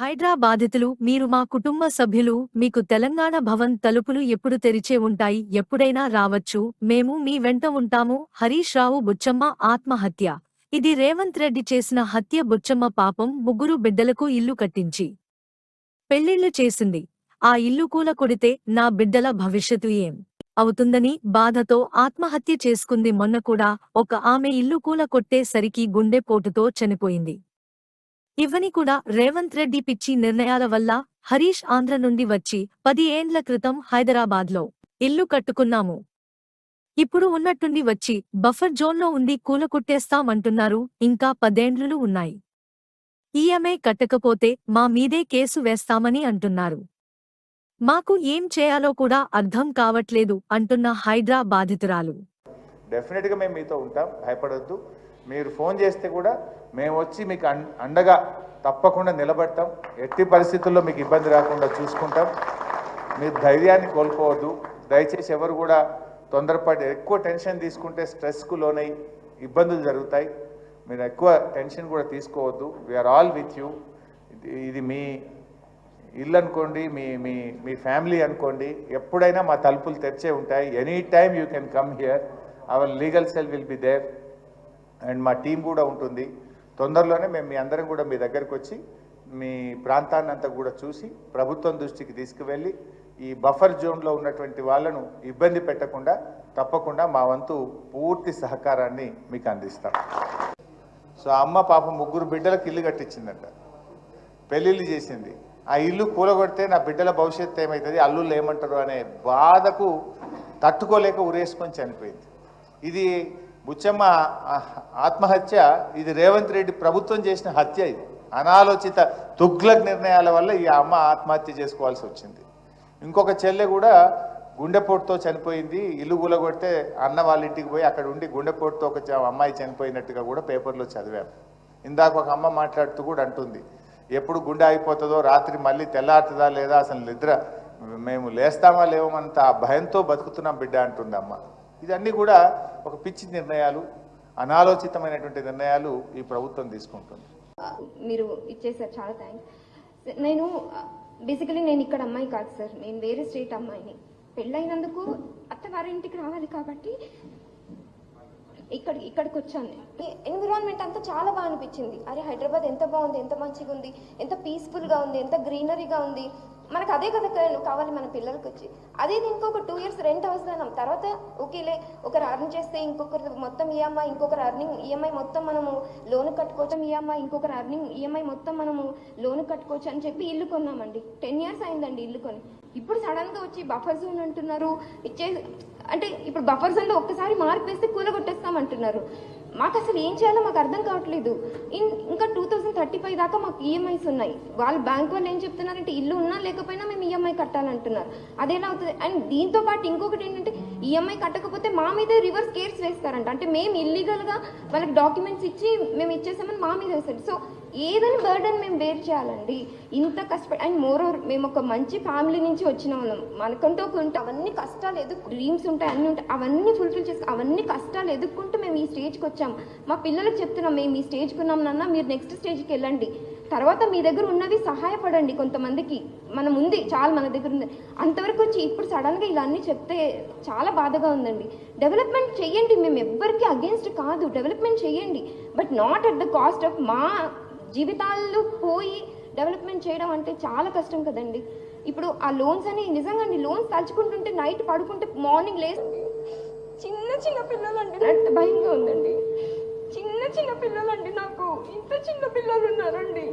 హైడ్రా బాధితులు మీరు మా కుటుంబ సభ్యులు మీకు తెలంగాణ భవన్ తలుపులు ఎప్పుడు తెరిచే ఉంటాయి ఎప్పుడైనా రావచ్చు మేము మీ వెంట ఉంటాము హరీష్ రావు బుచ్చమ్మ ఆత్మహత్య ఇది రేవంత్ రెడ్డి చేసిన హత్య బుచ్చమ్మ పాపం ముగ్గురు బిడ్డలకు ఇల్లు కట్టించి పెళ్లిళ్లు చేసింది ఆ ఇల్లు కూలకొడితే నా బిడ్డల భవిష్యత్తు ఏం అవుతుందని బాధతో ఆత్మహత్య చేసుకుంది మొన్న కూడా ఒక ఆమె ఇల్లు కూలకొట్టే సరికి గుండెపోటుతో చనిపోయింది ఇవని కూడా రేవంత్ రెడ్డి పిచ్చి నిర్ణయాల వల్ల హరీష్ ఆంధ్ర నుండి వచ్చి 10 ఏండ్ల క్రితం హైదరాబాద్లో ఇల్లు కట్టుకున్నాము ఇప్పుడు ఉన్నట్టుండి వచ్చి బఫర్ జోన్లో ఉండి కూలకొట్టేస్తామంటున్నారు ఇంకా 10 ఏండ్లు ఉన్నాయి ఈఎంఐ కట్టకపోతే మా మీదే కేసు వేస్తామని అంటున్నారు మాకు ఏం చేయాలో కూడా అర్థం కావట్లేదు అంటున్న హైడ్రా బాధితురాలు డెఫినెట్గా మేము మీతో ఉంటాం, భయపడొద్దు. మీరు ఫోన్ చేస్తే కూడా మేము వచ్చి మీకు అండగా తప్పకుండా నిలబడతాం. ఎట్టి పరిస్థితుల్లో మీకు ఇబ్బంది రాకుండా చూసుకుంటాం. మీరు ధైర్యాన్ని కోల్పోవద్దు. దయచేసి ఎవరు కూడా తొందరపడి ఎక్కువ టెన్షన్ తీసుకుంటే స్ట్రెస్కు లోనై ఇబ్బందులు జరుగుతాయి. మీరు ఎక్కువ టెన్షన్ కూడా తీసుకోవద్దు. We're all with you. ఇది మీ ఇల్లు అనుకోండి, మీ మీ మీ ఫ్యామిలీ అనుకోండి, ఎప్పుడైనా మా తలుపులు తెరిచే ఉంటాయి. Any time you can come here. Our legal cell will be there and మా టీం కూడా ఉంటుంది. తొందరలోనే మేము మీ అందరం కూడా మీ దగ్గరకు వచ్చి మీ ప్రాంతాన్ని అంతా కూడా చూసి ప్రభుత్వం దృష్టికి తీసుకువెళ్ళి ఈ బఫర్ జోన్లో ఉన్నటువంటి వాళ్ళను ఇబ్బంది పెట్టకుండా తప్పకుండా మా వంతు పూర్తి సహకారాన్ని మీకు అందిస్తాం. సో అమ్మ పాపం ముగ్గురు బిడ్డలకు ఇల్లు కట్టించిందంట, పెళ్ళిళ్ళు చేసింది. ఆ ఇల్లు కూలగొడితే నా బిడ్డల భవిష్యత్తు ఏమవుతుంది, అల్లుళ్ళు ఏమంటారు అనే బాధకు తట్టుకోలేక ఉరేసుకొని చనిపోయింది. ఇది బుచ్చమ్మ ఆత్మహత్య. ఇది రేవంత్ రెడ్డి ప్రభుత్వం చేసిన హత్య. ఇది అనాలోచిత తుగ్లక్ నిర్ణయాల వల్ల ఈ అమ్మ ఆత్మహత్య చేసుకోవాల్సి వచ్చింది. ఇంకొక చెల్లె కూడా గుండెపోటుతో చనిపోయింది. ఇల్లు కూలగొడితే అన్న వాళ్ళ ఇంటికి పోయి అక్కడ ఉండి గుండెపోటుతో ఒక అమ్మాయి చనిపోయినట్టుగా కూడా పేపర్లో చదివాము. ఇందాక ఒక అమ్మ మాట్లాడుతూ కూడా అంటుంది, ఎప్పుడు గుండె అయిపోతుందో, రాత్రి మళ్ళీ తెల్లారుతుందా లేదా, అసలు నిద్ర మేము లేస్తామా లేవమంత భయంతో బతుకుతున్నాం బిడ్డ అంటుంది అమ్మ. ఇదన్నీ కూడా ఒక పిచ్చి నిర్ణయాలు, అనాలోచితమైనటువంటి నిర్ణయాలు ఈ ప్రభుత్వం తీసుకుంటుంది. మీరు ఇచ్చేసారు, చాలా థ్యాంక్స్. నేను బేసికలీ నేను ఇక్కడ అమ్మాయి కాదు సార్, నేను వేరే స్టేట్ అమ్మాయిని. పెళ్ళైనందుకు అత్తగారింటికి రావాలి కాబట్టి ఇక్కడికి వచ్చాను. ఎన్విరాన్మెంట్ అంతా చాలా బాగా అనిపించింది. అరే హైదరాబాద్ ఎంత బాగుంది, ఎంత మంచిగా ఉంది, ఎంత పీస్ఫుల్గా ఉంది, ఎంత గ్రీనరీగా ఉంది. మనకు అదే కదా కావాలి మన పిల్లలకి వచ్చి. అదే దీనికి ఒక 2 years రెంట్ అవసరం. తర్వాత ఓకేలే, ఒకరు అర్న్ చేస్తే ఇంకొకరు మొత్తం ఈఎంఐ, ఇంకొకరు అర్నింగ్ ఈఎంఐ మొత్తం మనము లోన్ కట్టుకోవచ్చు, ఈఎంఐ ఇంకొకరు అర్నింగ్ ఈఎంఐ మొత్తం మనము లోన్ కట్టుకోవచ్చు అని చెప్పి ఇల్లు కొన్నామండి. 10 years అయిందండి ఇల్లు కొని. ఇప్పుడు సడన్గా వచ్చి బఫర్ జోన్ అంటున్నారు. అంటే ఇప్పుడు బఫర్ జోన్లో ఒక్కసారి మార్పు వేస్తే కూలగొట్టేస్తామంటున్నారు. మాకు అసలు ఏం చేయాలో మాకు అర్థం కావట్లేదు. ఇంకా 2035 దాకా మాకు ఈఎంఐస్ ఉన్నాయి. వాళ్ళు బ్యాంక్ వాళ్ళు ఏం చెప్తున్నారంటే ఇల్లు ఉన్నా లేకపోయినా మేము ఈఎంఐ కట్టాలంటున్నారు. అదేలా అవుతుంది? అండ్ దీంతో పాటు ఇంకొకటి ఏంటంటే ఈఎంఐ కట్టకపోతే మా మీద రివర్స్ కేర్స్ వేస్తారంట. అంటే మేము ఇల్లీగల్గా వాళ్ళకి డాక్యుమెంట్స్ ఇచ్చి మేము ఇచ్చేసామని మా మీద వేస్తారు. సో ఏదని బర్డన్ మేము బేర్ చేయాలండి ఇంత కష్టపడి. అండ్ మోర్ ఓవర్ మేము ఒక మంచి ఫ్యామిలీ నుంచి వచ్చిన వాళ్ళం. మనకంటూ ఒక అవన్నీ కష్టాలు డ్రీమ్స్ ఉంటాయి, అన్నీ ఉంటాయి, అవన్నీ ఫుల్ఫిల్ చేసి అవన్నీ కష్టాలు ఎదుర్కొంటూ మేము ఈ స్టేజ్కి వచ్చాం. మా పిల్లలకు చెప్తున్నాం, మేము ఈ స్టేజ్కి ఉన్నాం నాన్న, మీరు నెక్స్ట్ స్టేజ్కి వెళ్ళండి, తర్వాత మీ దగ్గర ఉన్నవి సహాయపడండి. కొంతమందికి మనం ఉంది, చాలా మన దగ్గర ఉంది. అంతవరకు వచ్చి ఇప్పుడు సడన్గా ఇలా అన్నీ చెప్తే చాలా బాధగా ఉందండి. డెవలప్మెంట్ చేయండి, మేము ఎవ్వరికి అగేన్స్ట్ కాదు, డెవలప్మెంట్ చేయండి, but not at the cost of మా జీవితాల్లో పోయి డెవలప్మెంట్ చేయడం అంటే చాలా కష్టం కదండి. ఇప్పుడు ఆ లోన్స్ అని నిజంగా లోన్స్ తలుచుకుంటుంటే నైట్ పడుకుంటే మార్నింగ్ లేసి చిన్న పిల్లలండి, నాకు భయంగా ఉందండి. చిన్న పిల్లలండి, నాకు ఇంత చిన్న పిల్లలు ఉన్నారండి.